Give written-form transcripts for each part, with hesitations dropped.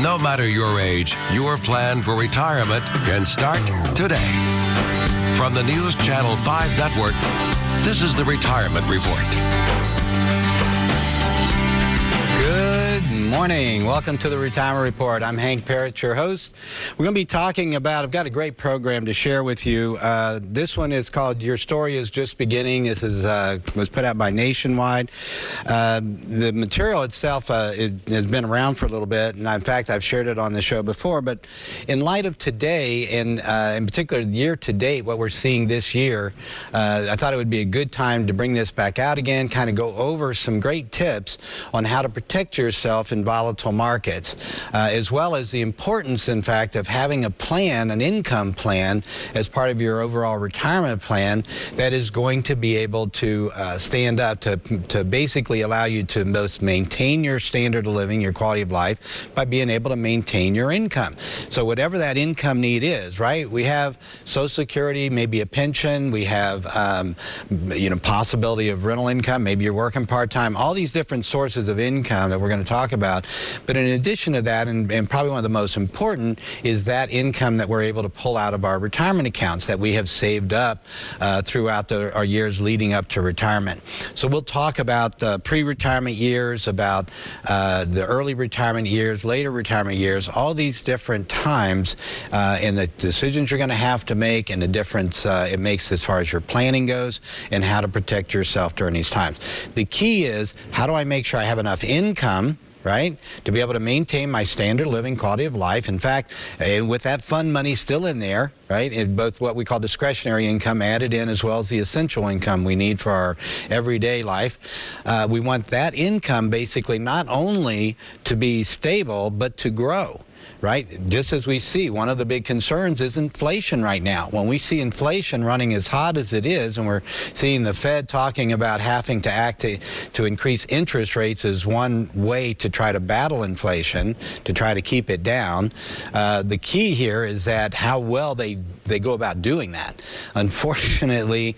No matter your age, your plan for retirement can start today. From the News Channel 5 Network, this is the Retirement Report. Good morning. Welcome to the Retirement Report. I'm Hank Parrott, your host. We're going to be talking about, I've got a great program to share with you. This one is called Your Story is Just Beginning. This is was put out by Nationwide. The material itself has been around for a little bit, and in fact, I've shared it on the show before. But in light of today, and in particular year to date, what we're seeing this year, I thought it would be a good time to bring this back out again, kind of go over some great tips on how to protect yourself in volatile markets, as well as the importance, in fact, of having a plan, an income plan, as part of your overall retirement plan that is going to be able to stand up to basically allow you to both maintain your standard of living, your quality of life, by being able to maintain your income. So whatever that income need is, right? We have Social Security, maybe a pension, we have possibility of rental income, maybe you're working part-time, all these different sources of income that we're going to talk about. But in addition to that, and probably one of the most important, is that income that we're able to pull out of our retirement accounts that we have saved up throughout our years leading up to retirement. So we'll talk about the pre-retirement years, about the early retirement years, later retirement years, all these different times and the decisions you're going to have to make and the difference it makes as far as your planning goes and how to protect yourself during these times. The key is, how do I make sure I have enough income, right, to be able to maintain my standard living, quality of life? In fact, with that fund money still in there, right, in both what we call discretionary income added in, as well as the essential income we need for our everyday life, we want that income basically not only to be stable, but to grow. Right? Just as we see, one of the big concerns is inflation right now. When we see inflation running as hot as it is, and we're seeing the Fed talking about having to act to increase interest rates as one way to try to battle inflation, to try to keep it down, the key here is that how well they go about doing that. Unfortunately,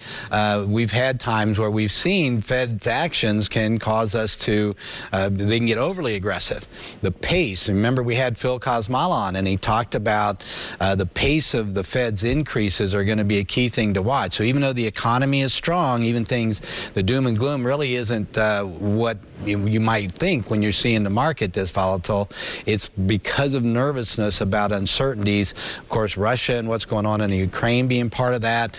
we've had times where we've seen Fed's actions can cause us to, they can get overly aggressive. The pace, remember we had Phil Cosmala on, and he talked about the pace of the Fed's increases are going to be a key thing to watch. So even though the economy is strong, even things, the doom and gloom really isn't what you might think when you're seeing the market this volatile. It's because of nervousness about uncertainties. Of course, Russia and what's going on in the Ukraine being part of that.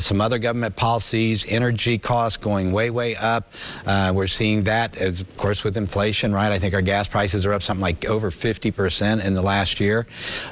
Some other government policies, energy costs going way, way up. We're seeing that, as, of course, with inflation, right? I think our gas prices are up something like over 50% in the last year.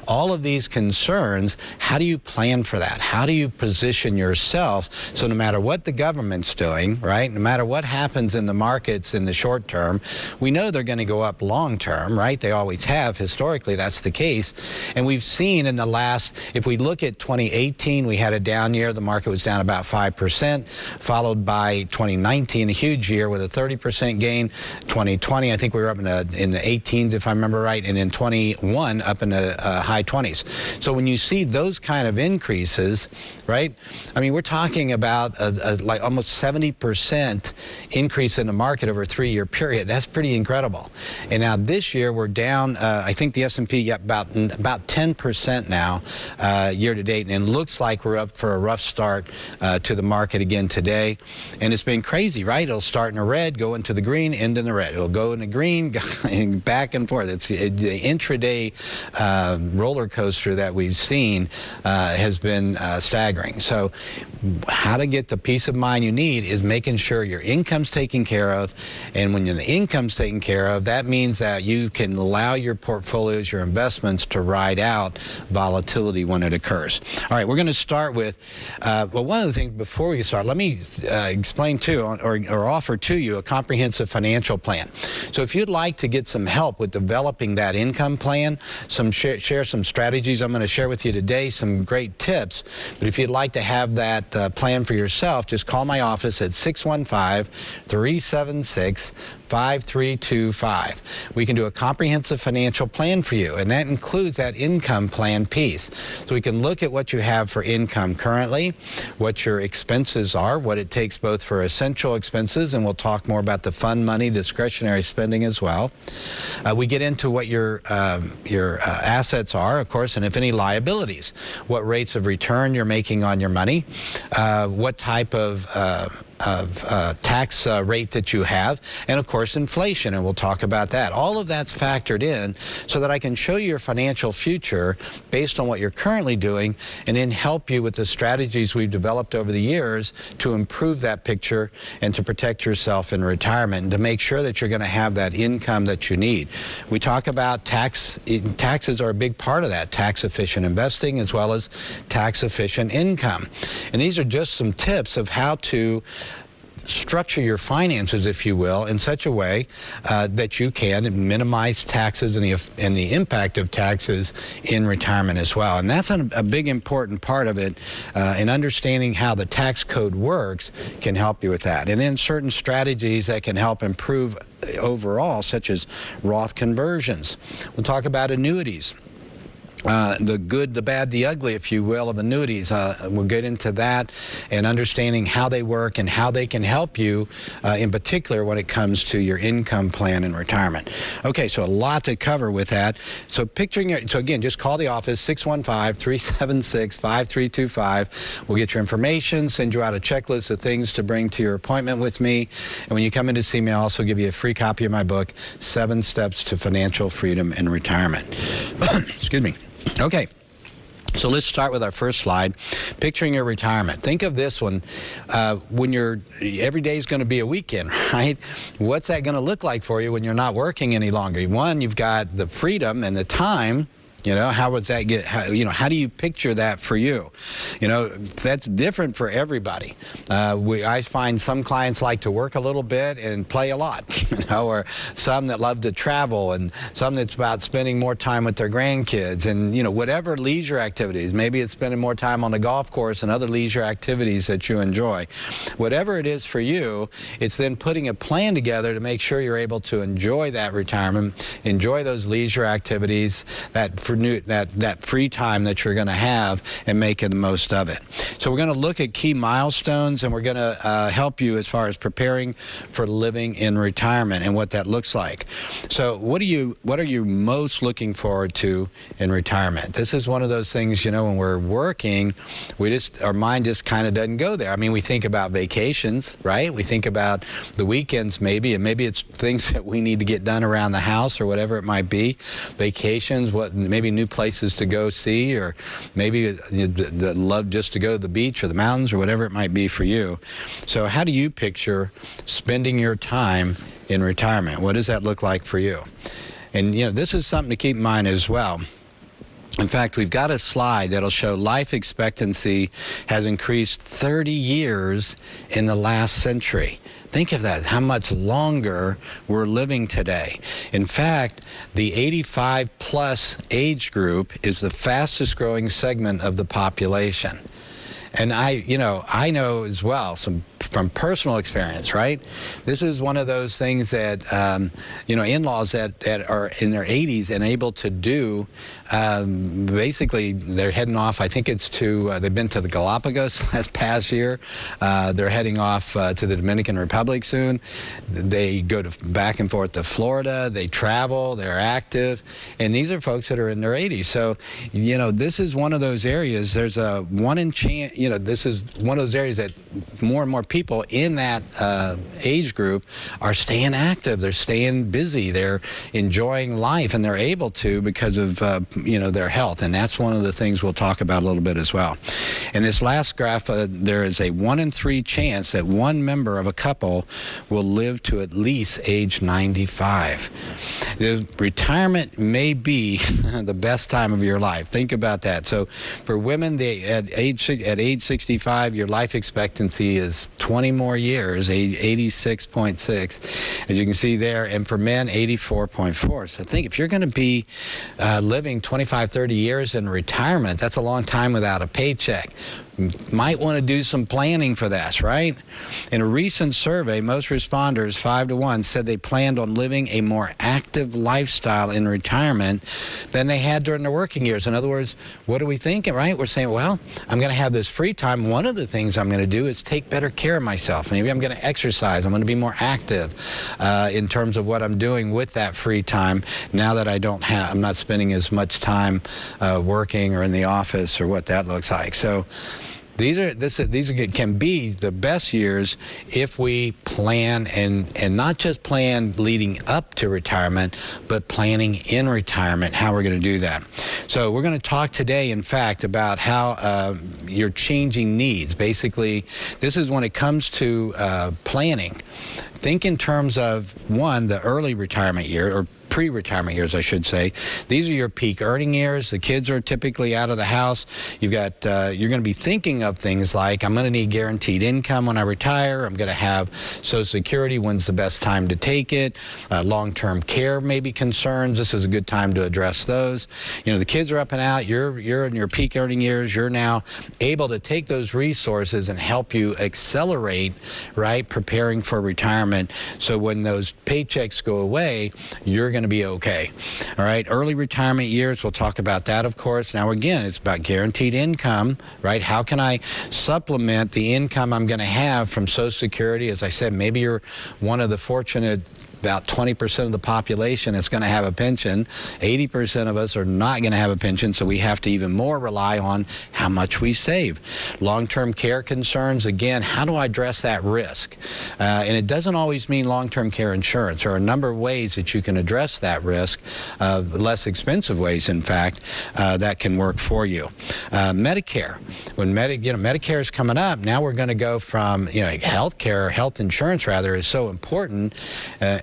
All of these concerns, how do you plan for that? How do you position yourself so no matter what the government's doing, right, no matter what happens in the markets in the short term, we know they're going to go up long term, right? They always have. Historically, that's the case. And we've seen in the last, if we look at 2018, we had a down year. The market was down about 5%, followed by 2019, a huge year with a 30% gain. 2020, I think we were up in the 18s, if I remember right, and in 21 up in the high 20s. So when you see those kind of increases, right, I mean, we're talking about like almost 70% increase in the market over a 3-year period. That's pretty incredible. And now this year we're down, I think the S&P about 10% now year to date, and it looks like we're up for a rough start to the market again today. And it's been crazy, right? It'll start in the red, go into the green, end in the red. It'll go in the green, back and forth. It's the intraday roller coaster that we've seen has been staggering. So how to get the peace of mind you need is making sure your income's taken care of. And when the income's taken care of, that means that you can allow your portfolios, your investments to ride out volatility when it occurs. All right, we're going to start with, well, one of the things before we start, let me explain to or offer to you a comprehensive financial plan. So if you'd like to get some help with developing that income plan, share some strategies I'm going to share with you today, some great tips. But if you'd like to have that plan for yourself, just call my office at 615-376 615-375-5325. We can do a comprehensive financial plan for you, and that includes that income plan piece. So we can look at what you have for income currently, what your expenses are, what it takes both for essential expenses, and we'll talk more about the fund money, discretionary spending as well. We get into what your assets are, of course, and if any liabilities, what rates of return you're making on your money, what type of tax rate that you have, and of course inflation, and we'll talk about that. All of that's factored in so that I can show you your financial future based on what you're currently doing, and then help you with the strategies we've developed over the years to improve that picture and to protect yourself in retirement and to make sure that you're going to have that income that you need. We talk about taxes are a big part of that, tax efficient investing as well as tax efficient income. And these are just some tips of how to structure your finances, if you will, in such a way that you can minimize taxes and the impact of taxes in retirement as well. And that's a big important part of it, and understanding how the tax code works can help you with that. And then certain strategies that can help improve overall, such as Roth conversions. We'll talk about annuities. The good, the bad, the ugly, if you will, of annuities. We'll get into that and understanding how they work and how they can help you, in particular when it comes to your income plan in retirement. Okay, so a lot to cover with that. So so again, just call the office, 615-376-5325. We'll get your information, send you out a checklist of things to bring to your appointment with me. And when you come in to see me, I'll also give you a free copy of my book, 7 Steps to Financial Freedom in Retirement. Excuse me. Okay, so let's start with our first slide, picturing your retirement. Think of this one, when every day is going to be a weekend, right? What's that going to look like for you when you're not working any longer? One, you've got the freedom and the time. How would that how do you picture that for you? That's different for everybody. I find some clients like to work a little bit and play a lot, or some that love to travel, and some that's about spending more time with their grandkids, and, whatever leisure activities. Maybe it's spending more time on the golf course and other leisure activities that you enjoy. Whatever it is for you, it's then putting a plan together to make sure you're able to enjoy that retirement, enjoy those leisure activities, that free time that you're going to have, and making the most of it. So we're going to look at key milestones, and we're going to help you as far as preparing for living in retirement and what that looks like. So what are you most looking forward to in retirement? This is one of those things, when we're working, our mind just kind of doesn't go there. I mean, we think about vacations, right? We think about the weekends maybe, and maybe it's things that we need to get done around the house or whatever it might be. Vacations, maybe new places to go see, or maybe the love just to go to the beach or the mountains or whatever it might be for you. So how do you picture spending your time in retirement? What does that look like for you? And this is something to keep in mind as well. In fact, we've got a slide that'll show life expectancy has increased 30 years in the last century. Think of that, how much longer we're living today. In fact, the 85-plus age group is the fastest growing segment of the population. And I know as well, from personal experience, right? This is one of those things that, in-laws that are in their 80s and able to do, basically they're heading off, I think it's they've been to the Galapagos last past year. They're heading off to the Dominican Republic soon. They go back and forth to Florida. They travel, they're active. And these are folks that are in their 80s. So, this is one of those areas, there's a this is one of those areas that more and more people in that age group are staying active. They're staying busy. They're enjoying life, and they're able to because of their health. And that's one of the things we'll talk about a little bit as well. In this last graph, there is a 1 in 3 chance that one member of a couple will live to at least age 95. Retirement may be the best time of your life. Think about that. So for women, at age 65, your life expectancy is 20 more years, 86.6, as you can see there. And for men, 84.4. So think, if you're going to be living 25, 30 years in retirement, that's a long time without a paycheck. might want to do some planning for this, right? In a recent survey, most responders, 5-to-1, said they planned on living a more active lifestyle in retirement than they had during their working years. In other words, what are we thinking, right? We're saying, well, I'm going to have this free time. One of the things I'm going to do is take better care of myself. Maybe I'm going to exercise. I'm going to be more active in terms of what I'm doing with that free time now that I'm not spending as much time working or in the office or what that looks like. So these can be the best years if we plan and not just plan leading up to retirement, but planning in retirement, how we're going to do that. So we're going to talk today, in fact, about how your changing needs. Basically, this is when it comes to planning. Think in terms of, one, the early retirement year, or pre-retirement years, I should say. These are your peak earning years. The kids are typically out of the house. You've got, you're going to be thinking of things like, I'm going to need guaranteed income when I retire. I'm going to have Social Security. When's the best time to take it? Long-term care may be concerns. This is a good time to address those. You know, the kids are up and out. You're in your peak earning years. You're now able to take those resources and help you accelerate, right, preparing for retirement. So when those paychecks go away, you're going to be okay. All right, early retirement years, we'll talk about that, of course. Now, again, it's about guaranteed income, right? How can I supplement the income I'm going to have from Social Security? As I said, maybe you're one of the fortunate, about 20% of the population is going to have a pension. 80% of us are not going to have a pension, so we have to even more rely on how much we save. Long-term care concerns, again, how do I address that risk? And it doesn't always mean long-term care insurance. There are a number of ways that you can address that risk, less expensive ways, in fact, that can work for you. Medicare. When Medicare is coming up, now we're going to go from, health insurance rather, is so important,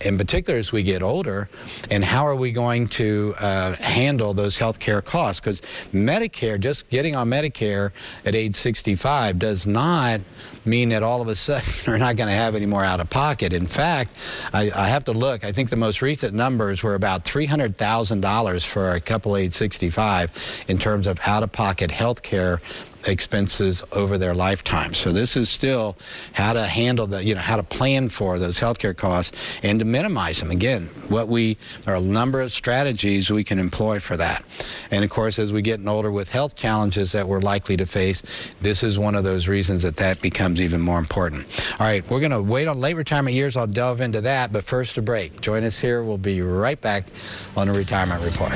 in particular as we get older, and how are we going to handle those health care costs? Because Medicare, just getting on Medicare at age 65 does not mean that all of a sudden you're not going to have any more out of pocket. In fact, I have to look. I think the most recent numbers were about $300,000 for a couple age 65 in terms of out-of-pocket health care expenses over their lifetime. So this is still how to handle how to plan for those healthcare costs and to minimize them. Again, there are a number of strategies we can employ for that. And of course, as we get older with health challenges that we're likely to face, this is one of those reasons that becomes even more important. All right, we're going to wait on late retirement years. I'll delve into that, but first a break. Join us here. We'll be right back on the Retirement Report.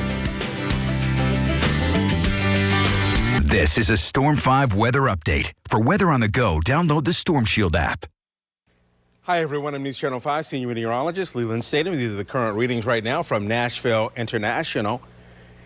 This is a Storm 5 weather update. For weather on the go, download the Storm Shield app. Hi, everyone. I'm News Channel 5 senior meteorologist Leland Statham. These are the current readings right now from Nashville International.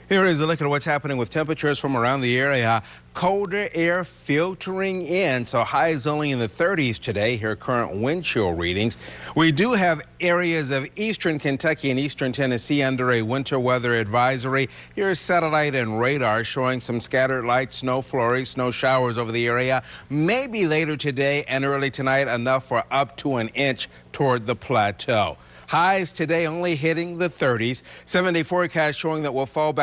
Here is a look at what's happening with temperatures from around the area. Colder air filtering in, so highs only in the 30s today. Here are current wind chill readings. We do have areas of eastern Kentucky and eastern Tennessee under a winter weather advisory. Here's satellite and radar showing some scattered light snow flurries, snow showers over the area. Maybe later today and early tonight, enough for up to an inch toward the plateau. Highs today only hitting the 30s. 7-day forecast showing that we'll fall back